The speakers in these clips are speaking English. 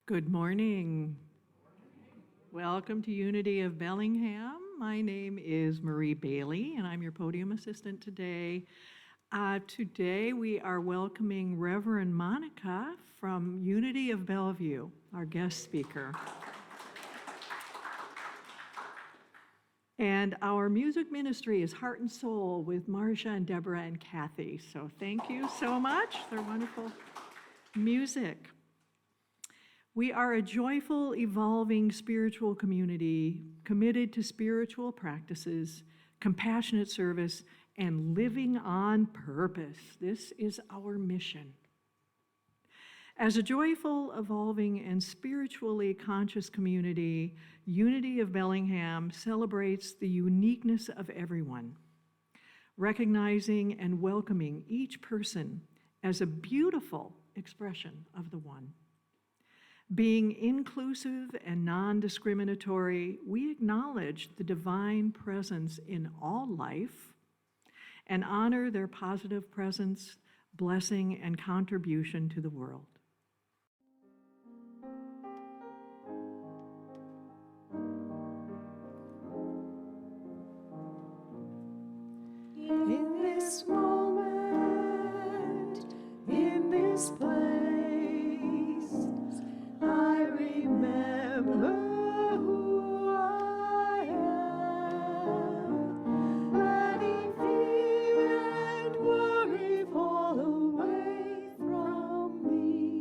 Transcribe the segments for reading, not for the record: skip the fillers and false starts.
Good morning. Welcome to Unity of Bellingham. My name is Marie Bailey, and I'm your podium assistant today. Today we are welcoming Reverend Monica from Unity of Bellevue, our guest speaker. And our music ministry is Heart and Soul with Marcia and Deborah and Kathy. So thank you so much. They're wonderful music. We are a joyful, evolving spiritual community committed to spiritual practices, compassionate service, and living on purpose. This is our mission. As a joyful, evolving, and spiritually conscious community, Unity of Bellingham celebrates the uniqueness of everyone, recognizing and welcoming each person as a beautiful expression of the One. Being inclusive and non-discriminatory, we acknowledge the divine presence in all life and honor their positive presence, blessing, and contribution to the world. In this moment, in this place, I remember who I am, letting fear and worry fall away from me.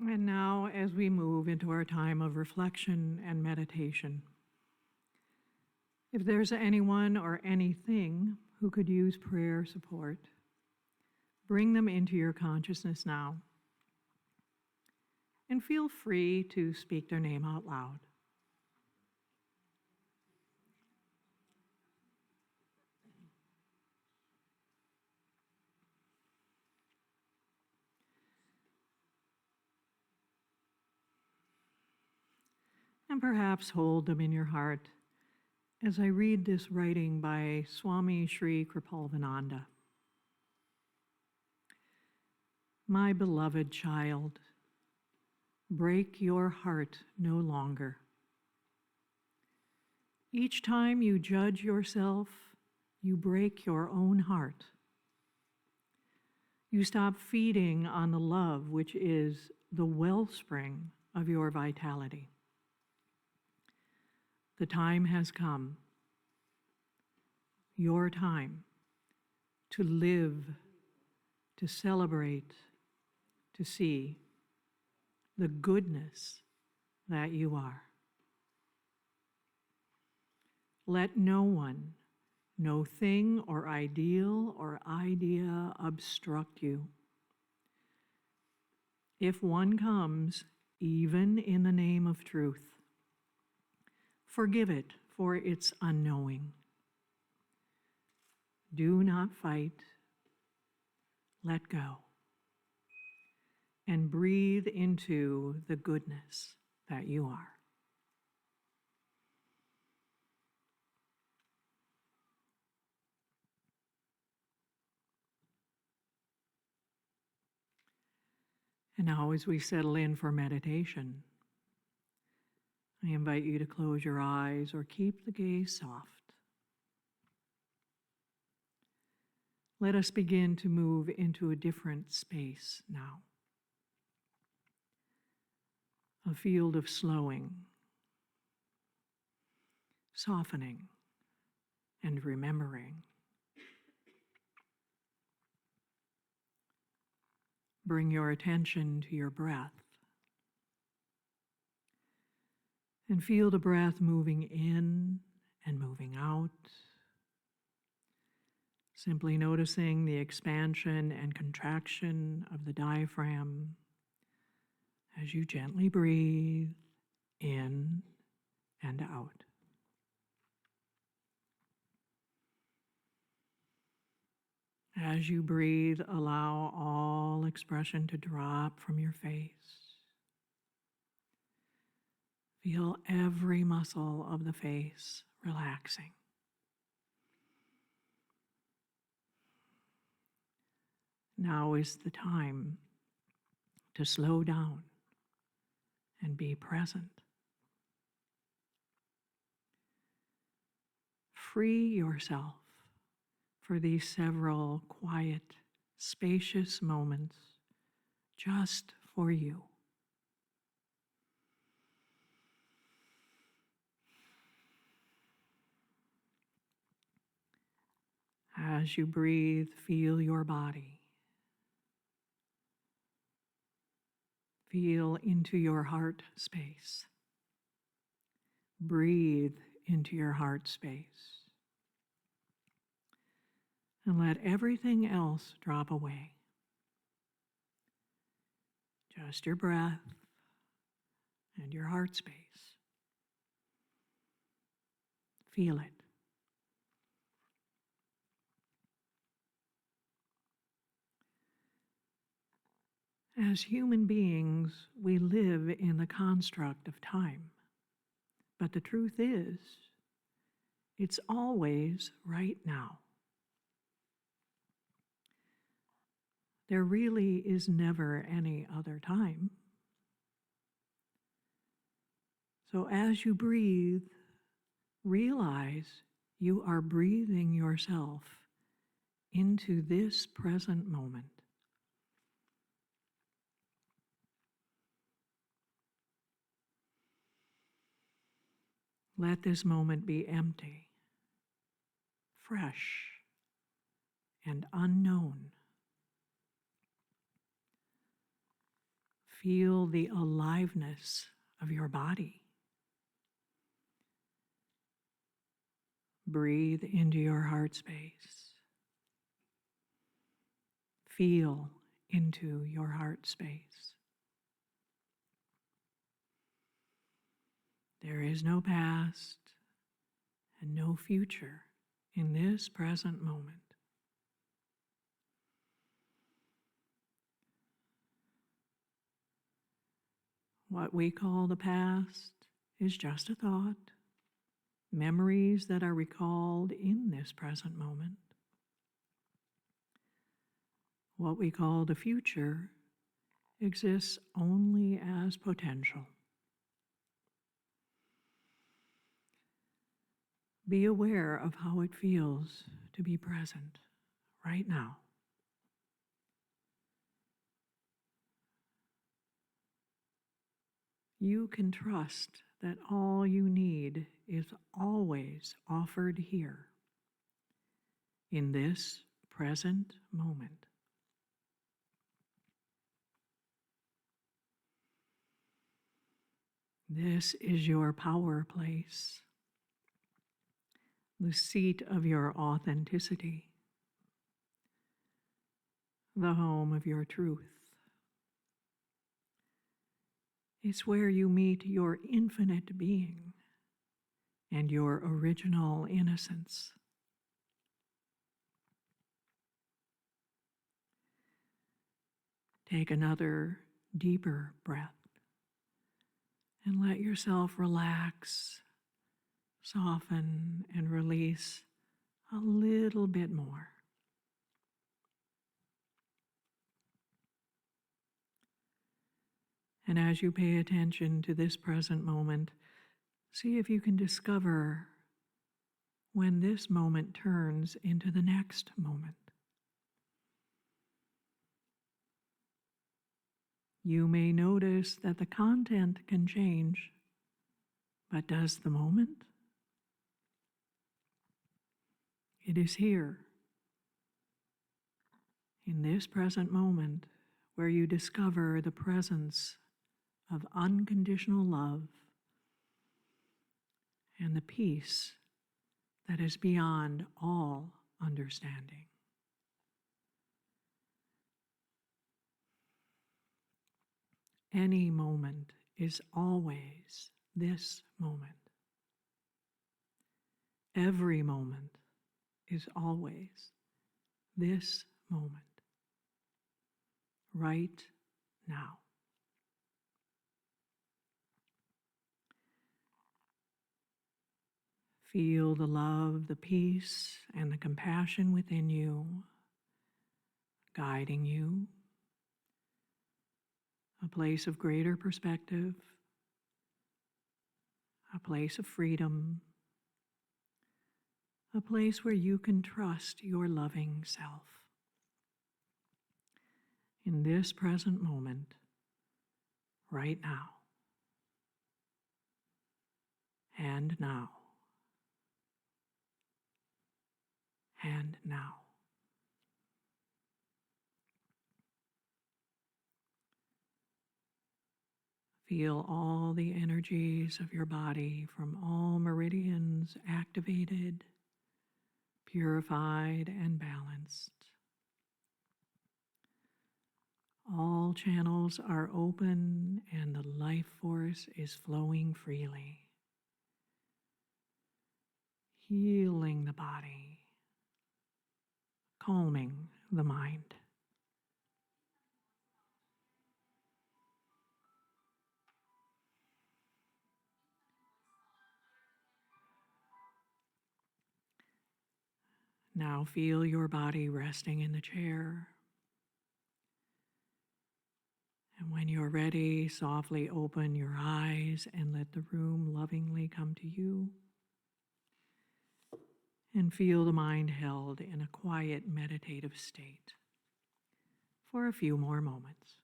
And now, as we move into our time of reflection and meditation, if there's anyone or anything who could use prayer support, bring them into your consciousness now. And feel free to speak their name out loud. And perhaps hold them in your heart as I read this writing by Swami Sri Kripalvananda. My beloved child, break your heart no longer. Each time you judge yourself, you break your own heart. You stop feeding on the love which is the wellspring of your vitality. The time has come, your time, to live, to celebrate, to see the goodness that you are. Let no one, no thing or ideal or idea obstruct you. If one comes, even in the name of truth, forgive it for its unknowing. Do not fight. Let go. And breathe into the goodness that you are. And now, as we settle in for meditation, I invite you to close your eyes or keep the gaze soft. Let us begin to move into a different space now. A field of slowing, softening, and remembering. Bring your attention to your breath and feel the breath moving in and moving out. Simply noticing the expansion and contraction of the diaphragm as you gently breathe in and out. As you breathe, allow all expression to drop from your face. Feel every muscle of the face relaxing. Now is the time to slow down and be present. Free yourself for these several quiet, spacious moments just for you. As you breathe, feel your body. Feel into your heart space. Breathe into your heart space. And let everything else drop away. Just your breath and your heart space. Feel it. As human beings, we live in the construct of time. But the truth is, it's always right now. There really is never any other time. So as you breathe, realize you are breathing yourself into this present moment. Let this moment be empty, fresh, and unknown. Feel the aliveness of your body. Breathe into your heart space. Feel into your heart space. There is no past and no future in this present moment. What we call the past is just a thought, memories that are recalled in this present moment. What we call the future exists only as potential. Be aware of how it feels to be present right now. You can trust that all you need is always offered here, in this present moment. This is your power place, the seat of your authenticity, the home of your truth. It's where you meet your infinite being and your original innocence. Take another deeper breath and let yourself relax, soften, and release a little bit more. And as you pay attention to this present moment, see if you can discover when this moment turns into the next moment. You may notice that the content can change, but does the moment? It is here, in this present moment, where you discover the presence of unconditional love and the peace that is beyond all understanding. Any moment is always this moment. Every moment is always this moment, right now. Feel the love, the peace, and the compassion within you, guiding you, a place of greater perspective, a place of freedom, a place where you can trust your loving self. In this present moment, right now, and now, and now. Feel all the energies of your body from all meridians activated, purified, and balanced. All channels are open and the life force is flowing freely, healing the body, calming the mind. Now feel your body resting in the chair. And when you're ready, softly open your eyes and let the room lovingly come to you. And feel the mind held in a quiet meditative state for a few more moments.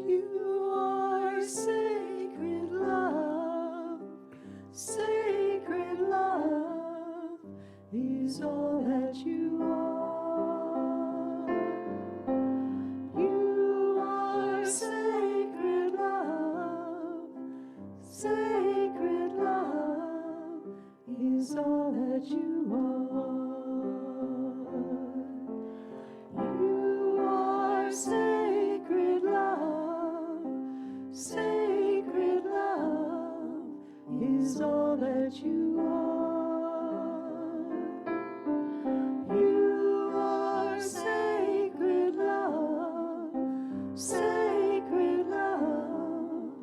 You are sacred love. Sacred love is all that you are. You are sacred love. Sacred love is all that you are. You are sacred love. Sacred love is all that you are. You are sacred love. Sacred love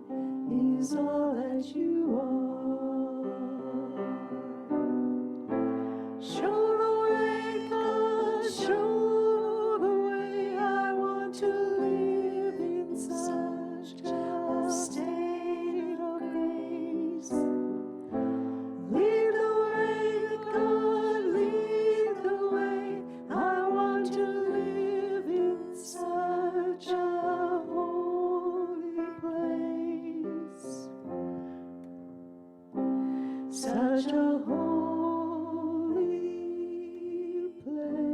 is all that you are. Show the way, God, show the way. I want to live in such a state of grace. Lead the way, God, lead the way. I want to live in such a holy place. Such a holy place.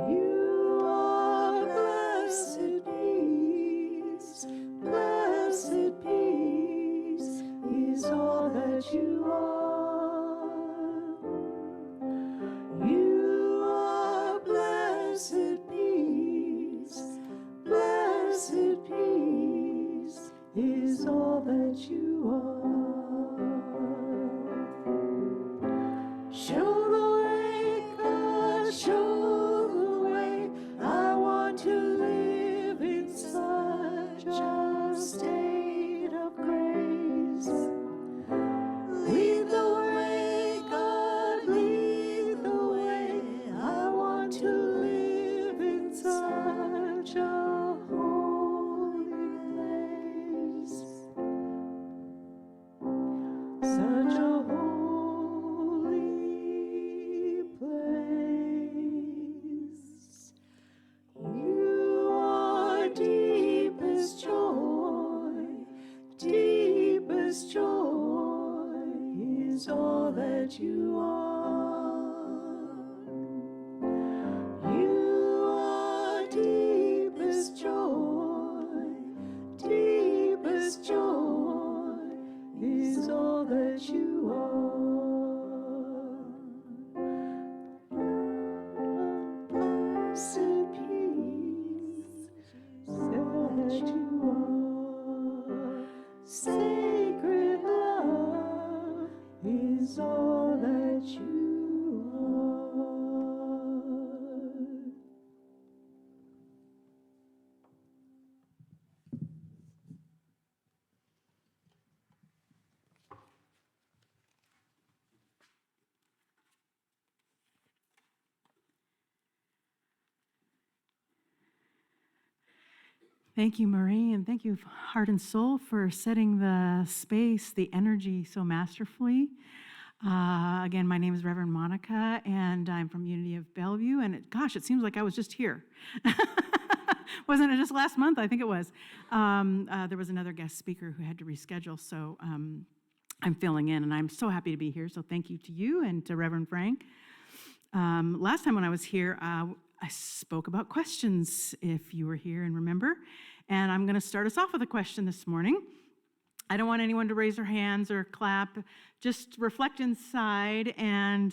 You are blessed peace. Blessed peace is all that you are. You are blessed peace. Blessed peace is all that you are. Show the way, God, show the way. I want to live in such a state of grace. Lead the way, God, lead the way. I want to live in such a holy place. Such a holy place. You are deepest joy. Deepest joy is all that you are. You are deepest joy. Deepest joy is all that you are. Blessed peace, that you are. Sacred love is all that you are. Thank you, Marie, and thank you, Heart and Soul, for setting the space, the energy so masterfully. Again, my name is Reverend Monica, and I'm from Unity of Bellevue, and gosh, it seems like I was just here. Wasn't it just last month? I think it was. There was another guest speaker who had to reschedule, so I'm filling in, and I'm so happy to be here, so thank you to you and to Reverend Frank. Last time when I was here, I spoke about questions, if you were here and remember, and I'm going to start us off with a question this morning. I don't want anyone to raise their hands or clap. Just reflect inside and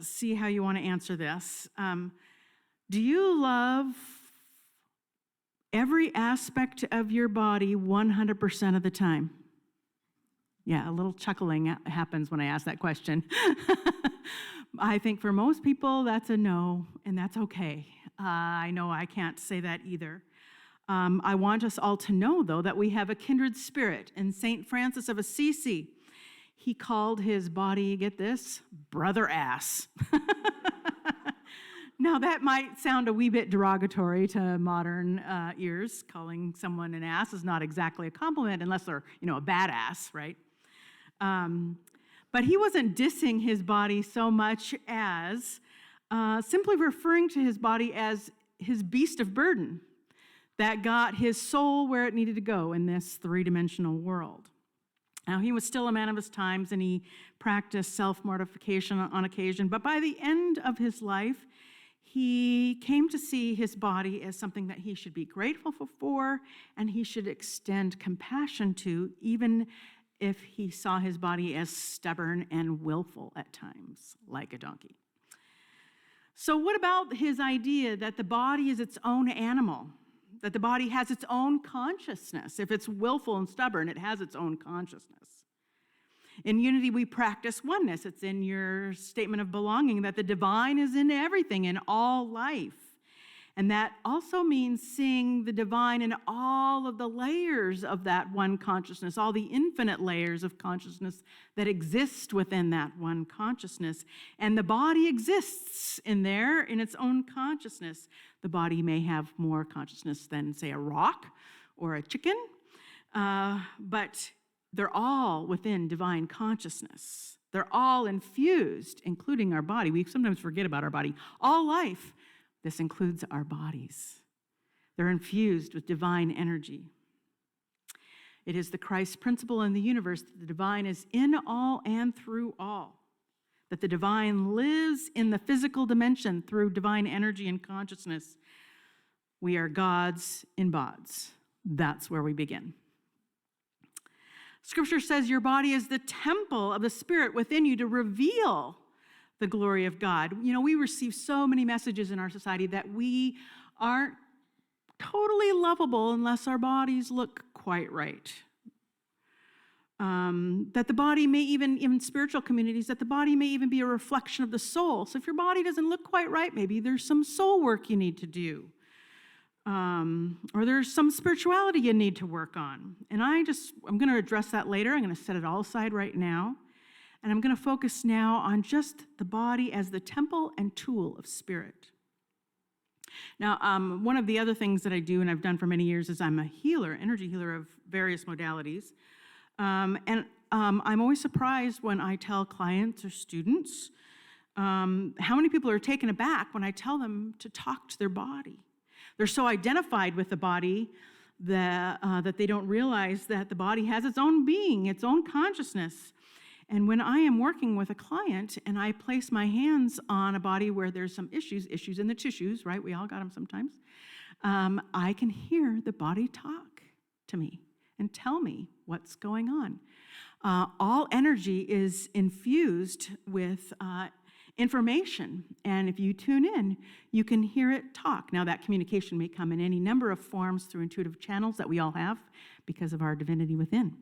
see how you want to answer this. Do you love every aspect of your body 100% of the time? Yeah, a little chuckling happens when I ask that question. I think for most people, that's a no, and that's okay. I know I can't say that either. I want us all to know, though, that we have a kindred spirit. And St. Francis of Assisi, he called his body, get this, brother ass. Now, that might sound a wee bit derogatory to modern ears. Calling someone an ass is not exactly a compliment unless they're, a badass, right? But he wasn't dissing his body so much as simply referring to his body as his beast of burden that got his soul where it needed to go in this three-dimensional world. Now, he was still a man of his times, and he practiced self-mortification on occasion, but by the end of his life, he came to see his body as something that he should be grateful for, and he should extend compassion to, even if he saw his body as stubborn and willful at times, like a donkey. So what about his idea that the body is its own animal, that the body has its own consciousness? If it's willful and stubborn, it has its own consciousness. In Unity, we practice oneness. It's in your statement of belonging that the divine is in everything, in all life. And that also means seeing the divine in all of the layers of that one consciousness, all the infinite layers of consciousness that exist within that one consciousness. And the body exists in there in its own consciousness. The body may have more consciousness than, say, a rock or a chicken, but they're all within divine consciousness. They're all infused, including our body. We sometimes forget about our body. All life, this includes our bodies. They're infused with divine energy. It is the Christ principle in the universe that the divine is in all and through all, that the divine lives in the physical dimension through divine energy and consciousness. We are gods in Bods. That's where we begin. Scripture says your body is the temple of the Spirit within you to reveal the glory of God. You know, we receive so many messages in our society that we aren't totally lovable unless our bodies look quite right. That the body may even, in spiritual communities, that the body may even be a reflection of the soul. So if your body doesn't look quite right, maybe there's some soul work you need to do. Or there's some spirituality you need to work on. And I'm going to address that later. I'm going to set it all aside right now. And I'm going to focus now on just the body as the temple and tool of Spirit. Now, one of the other things that I do, and I've done for many years, is I'm a healer, energy healer of various modalities. And I'm always surprised when I tell clients or students how many people are taken aback when I tell them to talk to their body. They're so identified with the body that they don't realize that the body has its own being, its own consciousness. And when I am working with a client and I place my hands on a body where there's some issues in the tissues, right? We all got them sometimes. I can hear the body talk to me and tell me what's going on. All energy is infused with information, and if you tune in, you can hear it talk. Now, that communication may come in any number of forms through intuitive channels that we all have because of our divinity within.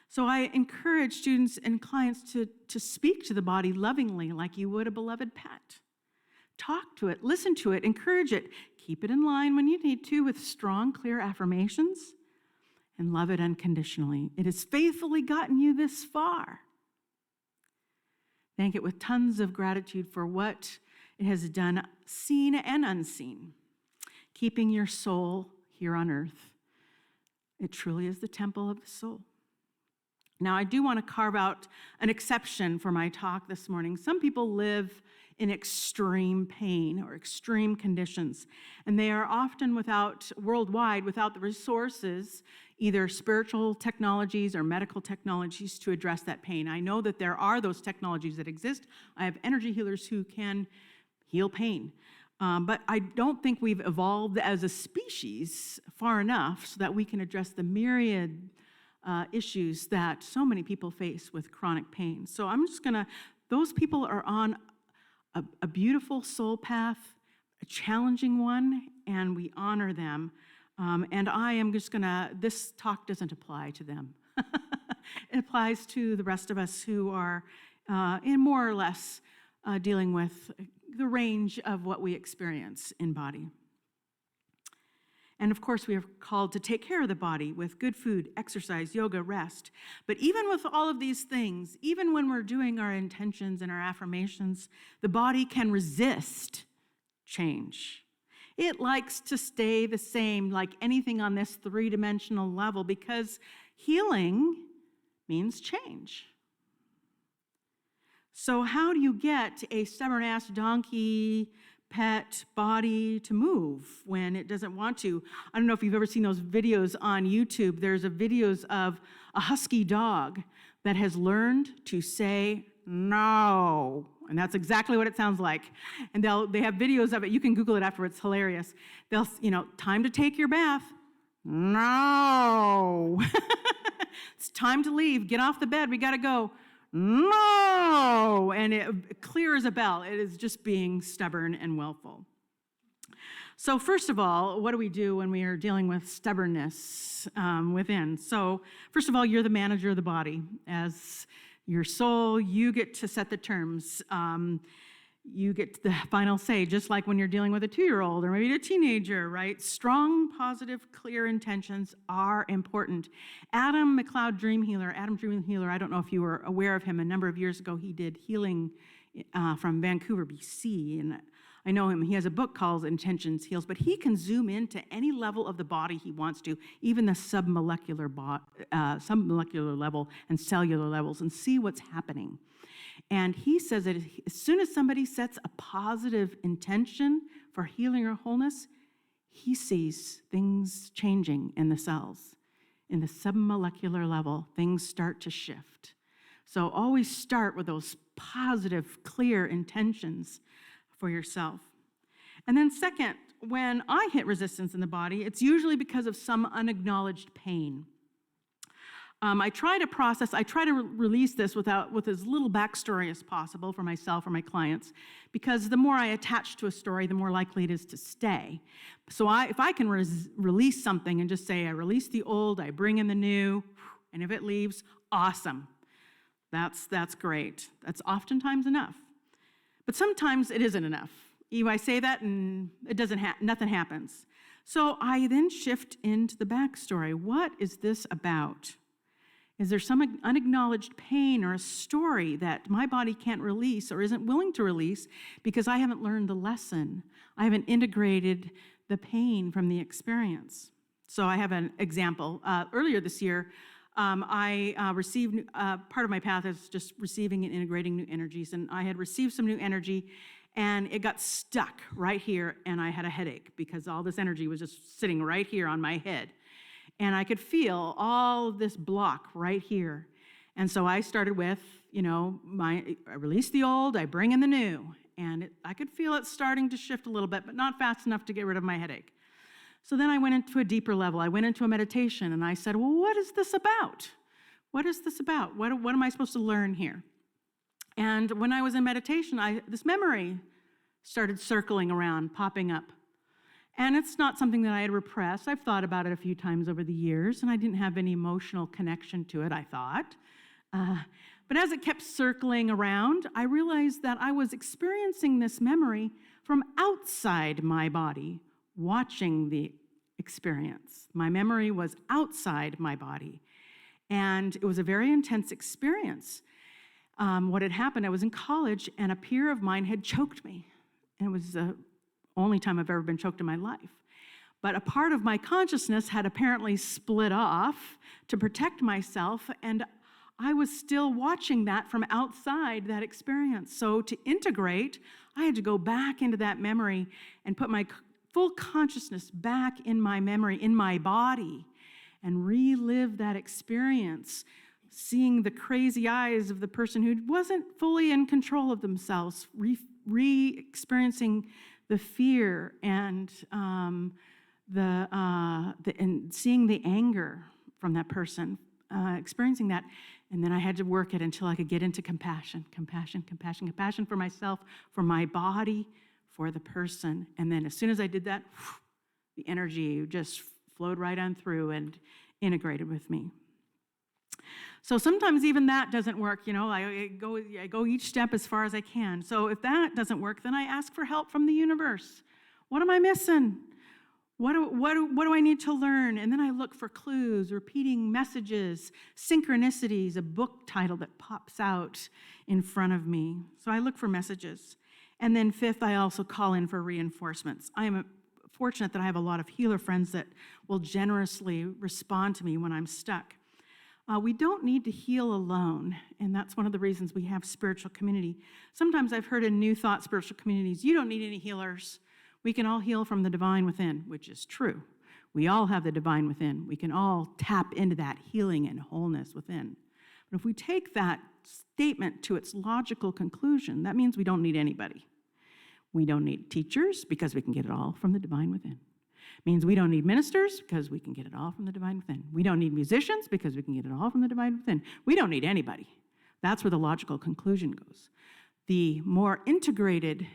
So I encourage students and clients to speak to the body lovingly like you would a beloved pet. Talk to it, listen to it, encourage it. Keep it in line when you need to with strong, clear affirmations, and love it unconditionally. It has faithfully gotten you this far. Thank it with tons of gratitude for what it has done, seen and unseen, keeping your soul here on earth. It truly is the temple of the soul. Now, I do want to carve out an exception for my talk this morning. Some people live in extreme pain or extreme conditions, and they are often worldwide without the resources, either spiritual technologies or medical technologies, to address that pain. I know that there are those technologies that exist. I have energy healers who can heal pain. But I don't think we've evolved as a species far enough so that we can address the myriad issues that so many people face with chronic pain. So I'm just those people are on a beautiful soul path, a challenging one, and we honor them. And I am just this talk doesn't apply to them. It applies to the rest of us who are in more or less dealing with the range of what we experience in body. And of course, we are called to take care of the body with good food, exercise, yoga, rest. But even with all of these things, even when we're doing our intentions and our affirmations, the body can resist change. It likes to stay the same, like anything on this three-dimensional level, because healing means change. So how do you get a stubborn-ass donkey pet body to move when it doesn't want to. I don't know if you've ever seen those videos on YouTube. There's videos of a husky dog that has learned to say no. And that's exactly what it sounds like. And they have videos of it. You can Google it afterwards. It's hilarious. They'll, time to take your bath. No. It's time to leave. Get off the bed. We got to go. No. And it clear as a bell. It is just being stubborn and willful. So first of all, what do we do when we are dealing with stubbornness within? So first of all, you're the manager of the body. As your soul, you get to set the terms. You get the final say, just like when you're dealing with a 2-year-old or maybe a teenager, right? Strong, positive, clear intentions are important. Adam Dream Healer, I don't know if you were aware of him. A number of years ago, he did healing from Vancouver, BC, and I know him. He has a book called Intentions Heals, but he can zoom into any level of the body he wants to, even the submolecular level and cellular levels, and see what's happening. And he says that as soon as somebody sets a positive intention for healing or wholeness, he sees things changing in the cells. In the submolecular level, things start to shift. So always start with those positive, clear intentions for yourself. And then second, when I hit resistance in the body, it's usually because of some unacknowledged pain. I try to release this with as little backstory as possible for myself or my clients, because the more I attach to a story, the more likely it is to stay. So if I can release something and just say, I release the old, I bring in the new, and if it leaves, awesome. That's great. That's oftentimes enough. But sometimes it isn't enough. I say that and nothing happens. So I then shift into the backstory. What is this about? Is there some unacknowledged pain or a story that my body can't release or isn't willing to release because I haven't learned the lesson? I haven't integrated the pain from the experience. So I have an example. Earlier this year, I received, part of my path is just receiving and integrating new energies, and I had received some new energy, and it got stuck right here, and I had a headache because all this energy was just sitting right here on my head. And I could feel all of this block right here. And so I started with, I release the old, I bring in the new. And I could feel it starting to shift a little bit, but not fast enough to get rid of my headache. So then I went into a deeper level. I went into a meditation, and I said, well, what is this about? What is this about? What am I supposed to learn here? And when I was in meditation, this memory started circling around, popping up. And it's not something that I had repressed. I've thought about it a few times over the years, and I didn't have any emotional connection to it, I thought. But as it kept circling around, I realized that I was experiencing this memory from outside my body, watching the experience. My memory was outside my body, and it was a very intense experience. What had happened, I was in college, and a peer of mine had choked me, and it was the only time I've ever been choked in my life. But a part of my consciousness had apparently split off to protect myself, and I was still watching that from outside that experience. So to integrate, I had to go back into that memory and put my full consciousness back in my memory, in my body, and relive that experience, seeing the crazy eyes of the person who wasn't fully in control of themselves, re-experiencing the fear and and seeing the anger from that person, experiencing that. And then I had to work it until I could get into compassion for myself, for my body, for the person. And then as soon as I did that, the energy just flowed right on through and integrated with me. So sometimes even that doesn't work, I go each step as far as I can. So if that doesn't work, then I ask for help from the universe. What am I missing? What do I need to learn? And then I look for clues, repeating messages, synchronicities, a book title that pops out in front of me. So I look for messages. And then fifth, I also call in for reinforcements. I am fortunate that I have a lot of healer friends that will generously respond to me when I'm stuck. We don't need to heal alone, and that's one of the reasons we have spiritual community. Sometimes I've heard in New Thought spiritual communities, you don't need any healers. We can all heal from the divine within, which is true. We all have the divine within. We can all tap into that healing and wholeness within. But if we take that statement to its logical conclusion, that means we don't need anybody. We don't need teachers because we can get it all from the divine within. It means we don't need ministers because we can get it all from the divine within. We don't need musicians because we can get it all from the divine within. We don't need anybody. That's where the logical conclusion goes. The more integrated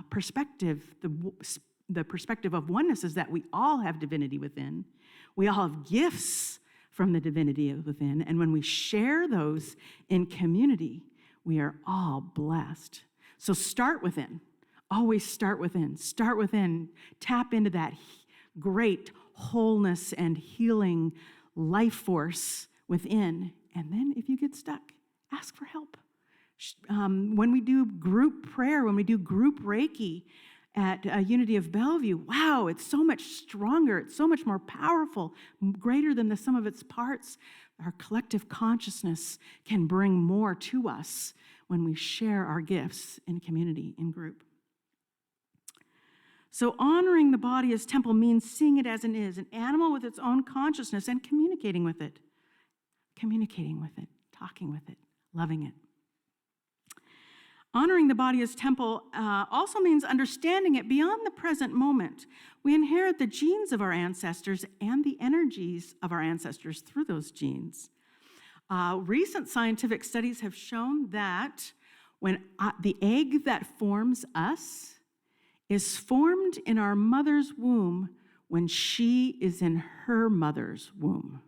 perspective, the perspective of oneness is that we all have divinity within. We all have gifts from the divinity within. And when we share those in community, we are all blessed. So start within. Always start within. Start within. Tap into that great wholeness and healing life force within. And then if you get stuck, ask for help. When we do group prayer, when we do group Reiki at Unity of Bellevue, wow, it's so much stronger. It's so much more powerful, greater than the sum of its parts. Our collective consciousness can bring more to us when we share our gifts in community, in group. So honoring the body as temple means seeing it as it is, an animal with its own consciousness, and communicating with it, talking with it, loving it. Honoring the body as temple also means understanding it beyond the present moment. We inherit the genes of our ancestors and the energies of our ancestors through those genes. Recent scientific studies have shown that when the egg that forms us is formed in our mother's womb when she is in her mother's womb.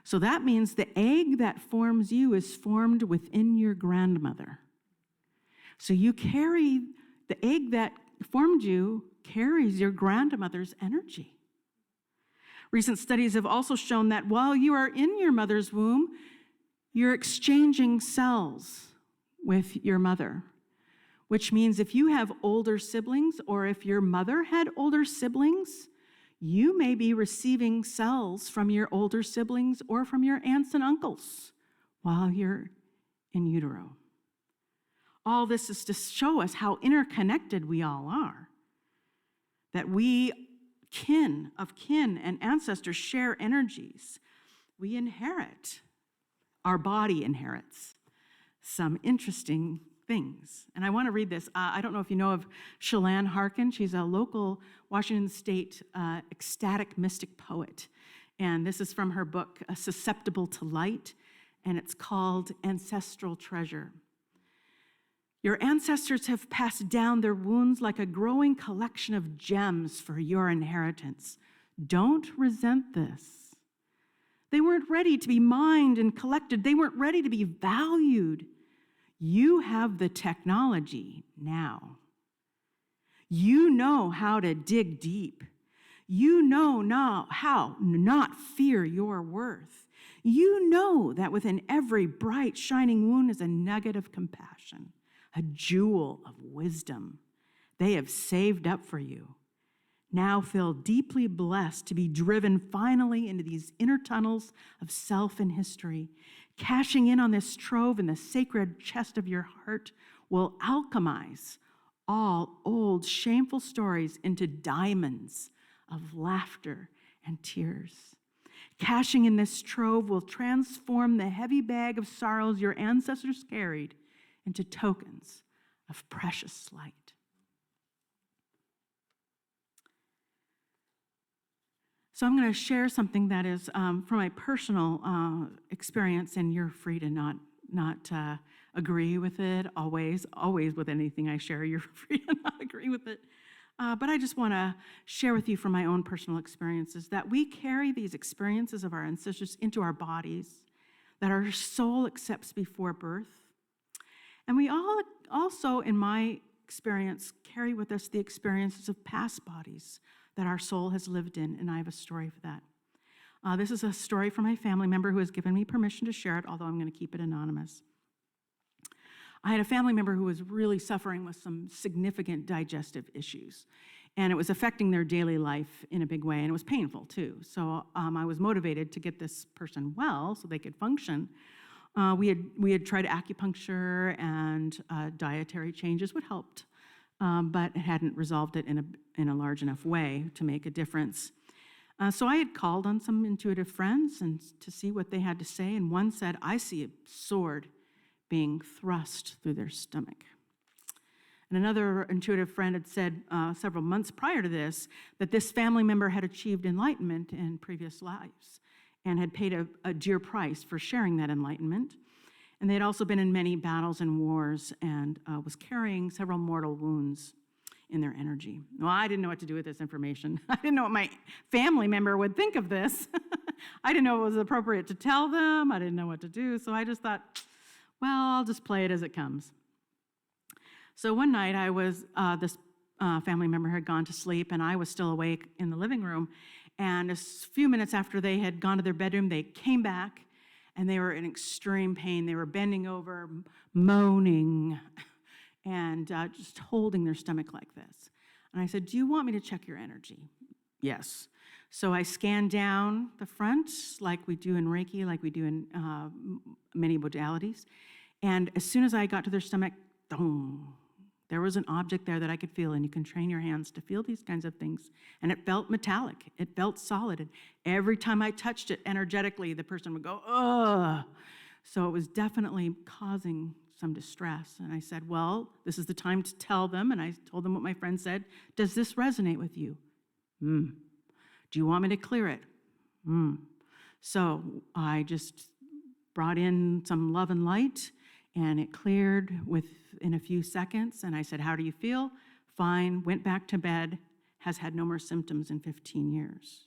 So that means the egg that forms you is formed within your grandmother. So you carry, the egg that formed you carries your grandmother's energy. Recent studies have also shown that while you are in your mother's womb, you're exchanging cells with your mother, which means if you have older siblings or if your mother had older siblings, you may be receiving cells from your older siblings or from your aunts and uncles while you're in utero. All this is to show us how interconnected we all are, that we, kin and ancestors, share energies. We inherit, our body inherits some interesting things. And I want to read this. I don't know if you know of Shalane Harkin. She's a local Washington State ecstatic mystic poet. And this is from her book, Susceptible to Light, and it's called Ancestral Treasure. Your ancestors have passed down their wounds like a growing collection of gems for your inheritance. Don't resent this. They weren't ready to be mined and collected. They weren't ready to be valued. You have the technology now. You know how to dig deep. You know now how not fear your worth. You know that within every bright, shining wound is a nugget of compassion, a jewel of wisdom they have saved up for you. Now feel deeply blessed to be driven finally into these inner tunnels of self and history. Cashing in on this trove in the sacred chest of your heart will alchemize all old shameful stories into diamonds of laughter and tears. Cashing in this trove will transform the heavy bag of sorrows your ancestors carried into tokens of precious light. So I'm going to share something that is from my personal experience, and you're free to not agree with it always with anything I share. You're free to not agree with it. But I just want to share with you from my own personal experiences that we carry these experiences of our ancestors into our bodies, that our soul accepts before birth. And we all also, in my experience, carry with us the experiences of past bodies that our soul has lived in, and I have a story for that. This is a story from my family member who has given me permission to share it, although I'm going to keep it anonymous. I had a family member who was really suffering with some significant digestive issues, And it was affecting their daily life in a big way, and it was painful too. So I was motivated to get this person well so they could function. We had tried acupuncture, and dietary changes would help, but it hadn't resolved it in a large enough way to make a difference. So I had called on some intuitive friends and to see what they had to say, and one said, "I see a sword being thrust through their stomach." And another intuitive friend had said several months prior to this that this family member had achieved enlightenment in previous lives and had paid a dear price for sharing that enlightenment. And they had also been in many battles and wars and was carrying several mortal wounds in their energy. Well, I didn't know what to do with this information. I didn't know what my family member would think of this. I didn't know it was appropriate to tell them. I didn't know what to do. So I just thought, well, I'll just play it as it comes. So one night this family member had gone to sleep, and I was still awake in the living room. And a few minutes after they had gone to their bedroom, they came back, and they were in extreme pain. They were bending over, moaning, and just holding their stomach like this. And I said, "Do you want me to check your energy?" "Yes." So I scanned down the front like we do in Reiki, like we do in many modalities. And as soon as I got to their stomach, boom, there was an object there that I could feel, and you can train your hands to feel these kinds of things. And it felt metallic. It felt solid. And every time I touched it energetically, the person would go, "Ugh." So it was definitely causing some distress. And I said, "Well, this is the time to tell them." And I told them what my friend said. "Does this resonate with you?" "Do you want me to clear it?" So I just brought in some love and light, and it cleared within a few seconds. And I said, "How do you feel?" "Fine." Went back to bed. Has had no more symptoms in 15 years.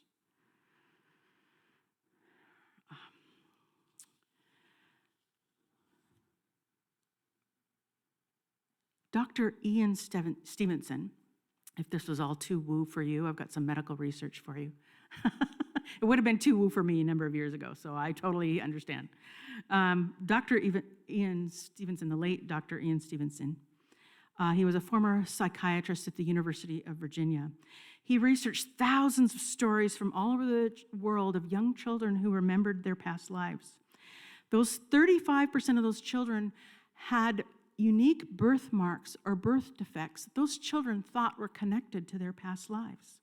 Dr. Ian Stevenson, if this was all too woo for you, I've got some medical research for you. It would have been too woo for me a number of years ago, so I totally understand. Dr. Ian Stevenson, the late Dr. Ian Stevenson, he was a former psychiatrist at the University of Virginia. He researched thousands of stories from all over the world of young children who remembered their past lives. Those 35% of those children had unique birthmarks or birth defects that those children thought were connected to their past lives.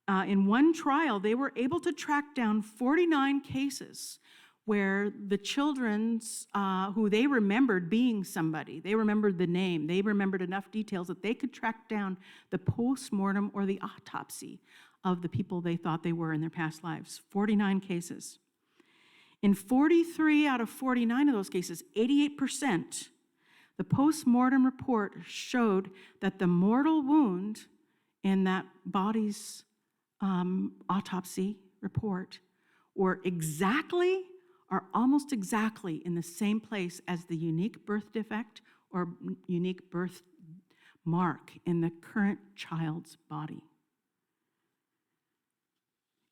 In one trial, they were able to track down 49 cases where the children's, who they remembered being somebody, they remembered the name, they remembered enough details that they could track down the post-mortem or the autopsy of the people they thought they were in their past lives. 49 cases. In 43 out of 49 of those cases, 88%, the post-mortem report showed that the mortal wound in that body's autopsy report were exactly or almost exactly in the same place as the unique birth defect or unique birth mark in the current child's body.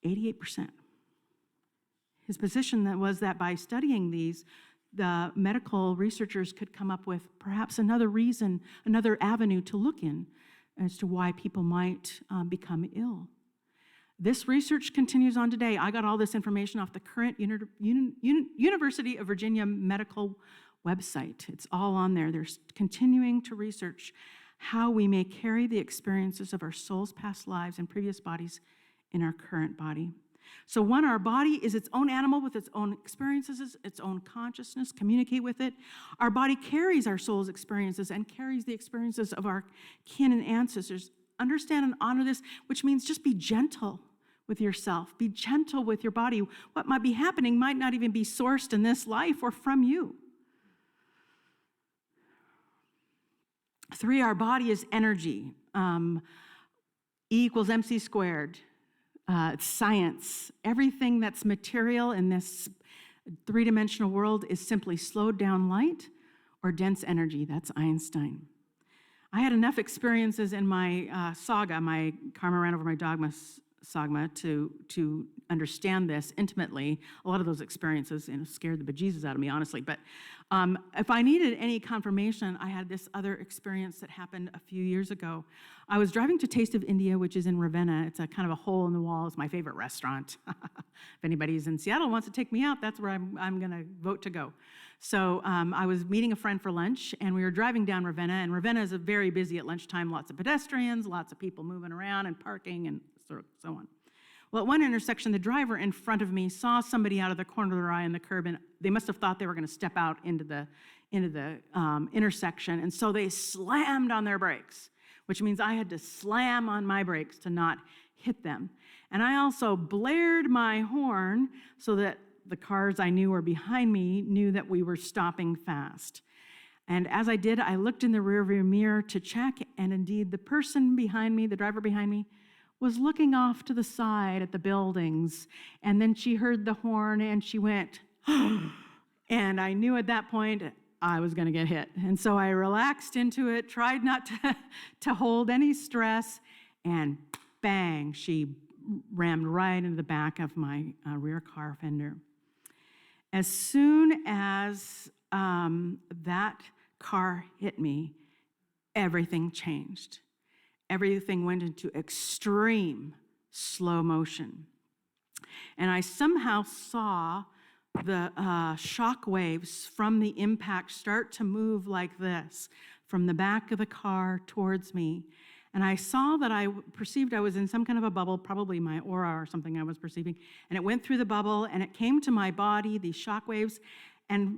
88%. His position was that by studying these, the medical researchers could come up with perhaps another reason, another avenue to look in as to why people might become ill. This research continues on today. I got all this information off the current University of Virginia medical website. It's all on there. They're continuing to research how we may carry the experiences of our soul's past lives and previous bodies in our current body. So one, our body is its own animal with its own experiences, its own consciousness, communicate with it. Our body carries our soul's experiences and carries the experiences of our kin and ancestors. Understand and honor this, which means just be gentle with yourself. Be gentle with your body. What might be happening might not even be sourced in this life or from you. 3, our body is energy. E equals MC squared. It's science. Everything that's material in this three-dimensional world is simply slowed down light or dense energy. That's Einstein. I had enough experiences in my saga, my Karma Ran Over My Dogma Sagma to understand this intimately. A lot of those experiences scared the bejesus out of me, honestly. But if I needed any confirmation, I had this other experience that happened a few years ago. I was driving to Taste of India, which is in Ravenna. It's a kind of a hole in the wall. It's my favorite restaurant. If anybody's in Seattle wants to take me out, that's where I'm going to vote to go. So I was meeting a friend for lunch, and we were driving down Ravenna, and Ravenna is very busy at lunchtime. Lots of pedestrians, lots of people moving around and parking and so on. Well, at one intersection, the driver in front of me saw somebody out of the corner of their eye on the curb, and they must have thought they were going to step out into the intersection, and so they slammed on their brakes, which means I had to slam on my brakes to not hit them. And I also blared my horn so that the cars I knew were behind me knew that we were stopping fast. And as I did, I looked in the rearview mirror to check, and indeed the person behind me, the driver behind me, was looking off to the side at the buildings. And then she heard the horn and she went, and I knew at that point I was going to get hit. And so I relaxed into it, tried not to hold any stress, and bang, she rammed right into the back of my rear car fender. As soon as that car hit me, everything changed. Everything went into extreme slow motion. And I somehow saw the shock waves from the impact start to move like this, from the back of the car towards me. And I saw that I perceived I was in some kind of a bubble, probably my aura or something I was perceiving. And it went through the bubble, and it came to my body, these shock waves. And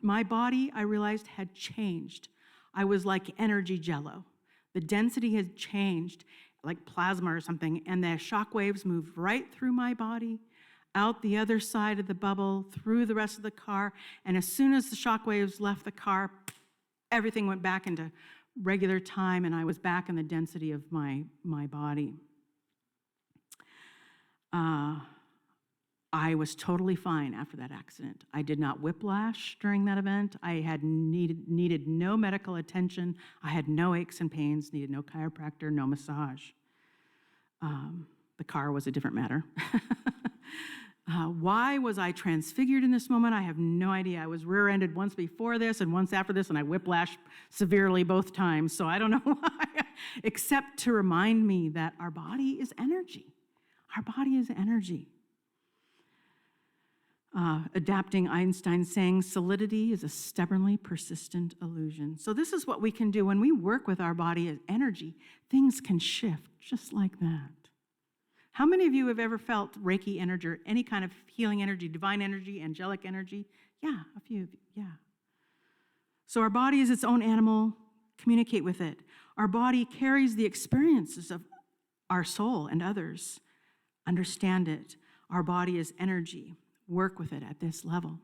my body, I realized, had changed. I was like energy jello. The density had changed, like plasma or something, and the shock waves moved right through my body, out the other side of the bubble, through the rest of the car, and as soon as the shock waves left the car, everything went back into regular time, and I was back in the density of my body. I was totally fine after that accident. I did not whiplash during that event. I had needed no medical attention. I had no aches and pains, needed no chiropractor, no massage. The car was a different matter. Why was I transfigured in this moment? I have no idea. I was rear-ended once before this and once after this, and I whiplashed severely both times, so I don't know why, except to remind me that our body is energy. Our body is energy. Adapting Einstein's saying, solidity is a stubbornly persistent illusion. So this is what we can do when we work with our body as energy. Things can shift just like that. How many of you have ever felt Reiki energy or any kind of healing energy, divine energy, angelic energy? Yeah, a few of you, yeah. So our body is its own animal. Communicate with it. Our body carries the experiences of our soul and others. Understand it. Our body is energy. Work with it at this level.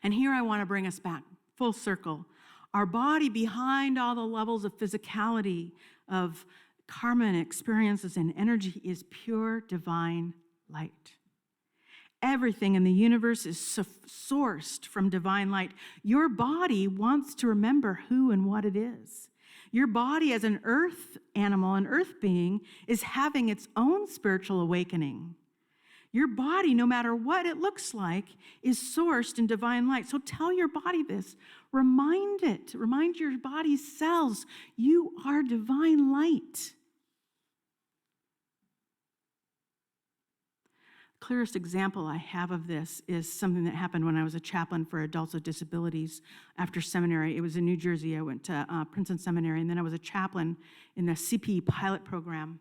And here I want to bring us back, full circle. Our body, behind all the levels of physicality, of karma and experiences and energy, is pure divine light. Everything in the universe is sourced from divine light. Your body wants to remember who and what it is. Your body, as an earth animal, an earth being, is having its own spiritual awakening. Your body, no matter what it looks like, is sourced in divine light. So tell your body this. Remind it. Remind your body's cells, you are divine light. The clearest example I have of this is something that happened when I was a chaplain for adults with disabilities after seminary. It was in New Jersey. I went to Princeton Seminary, and then I was a chaplain in the CP pilot program.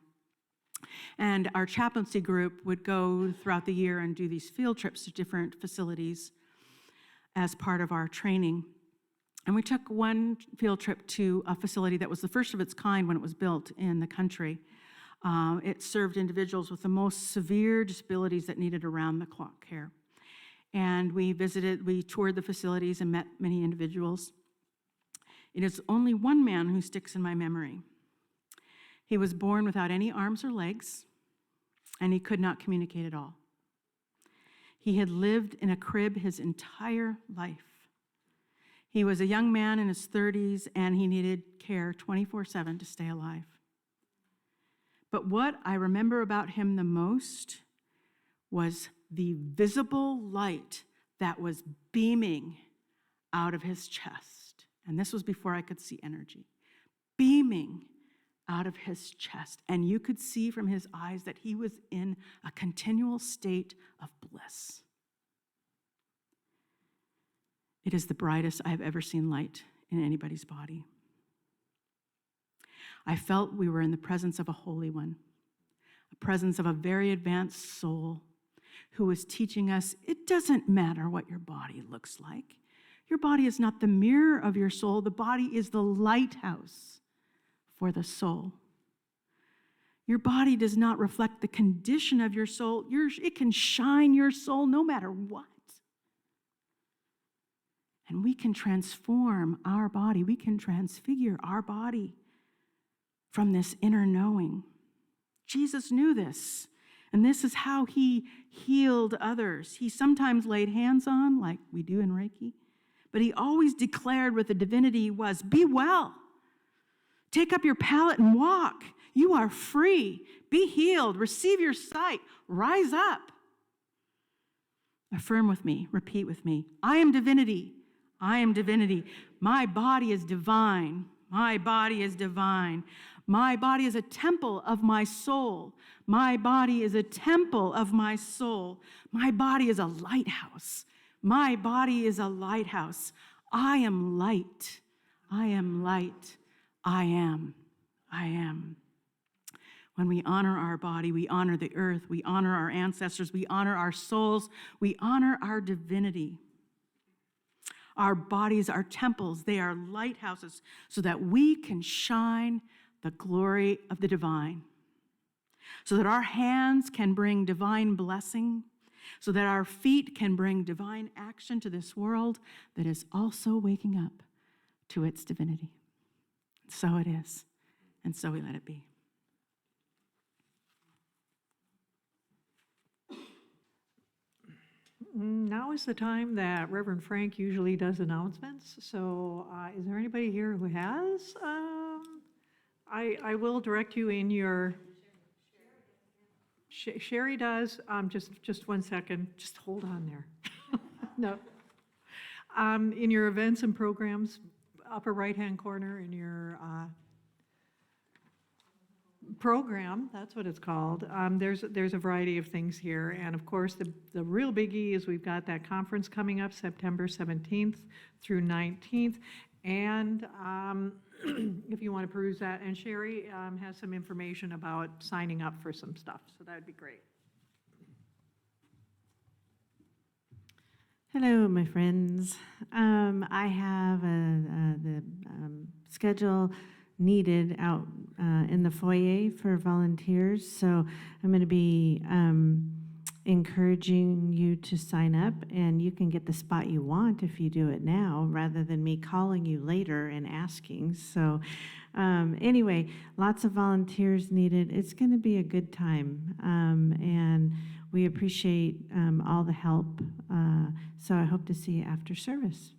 And our chaplaincy group would go throughout the year and do these field trips to different facilities as part of our training. And we took one field trip to a facility that was the first of its kind when it was built in the country. It served individuals with the most severe disabilities that needed around-the-clock care. And we toured the facilities and met many individuals. It is only one man who sticks in my memory. He was born without any arms or legs, and he could not communicate at all. He had lived in a crib his entire life. He was a young man in his 30s, and he needed care 24/7 to stay alive. But what I remember about him the most was the visible light that was beaming out of his chest. And this was before I could see energy. Beaming out of his chest. And you could see from his eyes that he was in a continual state of bliss. It is the brightest I have ever seen light in anybody's body. I felt we were in the presence of a holy one, a presence of a very advanced soul who was teaching us it doesn't matter what your body looks like. Your body is not the mirror of your soul. The body is the lighthouse for the soul. Your body does not reflect the condition of your soul. It can shine your soul no matter what. And we can transform our body. We can transfigure our body from this inner knowing. Jesus knew this, and this is how he healed others. He sometimes laid hands on, like we do in Reiki, but he always declared what the divinity was, be well. Take up your pallet and walk. You are free. Be healed. Receive your sight. Rise up. Affirm with me. Repeat with me. I am divinity. I am divinity. My body is divine. My body is divine. My body is a temple of my soul. My body is a temple of my soul. My body is a lighthouse. My body is a lighthouse. I am light. I am light. I am. I am. When we honor our body, we honor the earth, we honor our ancestors, we honor our souls, we honor our divinity. Our bodies are temples, they are lighthouses, so that we can shine the glory of the divine, so that our hands can bring divine blessing, so that our feet can bring divine action to this world that is also waking up to its divinity. So it is, and so we let it be. Now is the time that Reverend Frank usually does announcements. So is there anybody here who has? I will direct you in your... Sherry does. Just 1 second. Just hold on there. No. In your events and programs, upper right-hand corner in your program, that's what it's called. There's a variety of things here. And of course, the real biggie is we've got that conference coming up September 17th through 19th. And if you want to peruse that, and Sherry has some information about signing up for some stuff, so that would be great. Hello, my friends. I have the schedule needed out in the foyer for volunteers, so I'm going to be encouraging you to sign up, and you can get the spot you want if you do it now, rather than me calling you later and asking. So anyway, lots of volunteers needed. It's going to be a good time, and we appreciate all the help. So I hope to see you after service.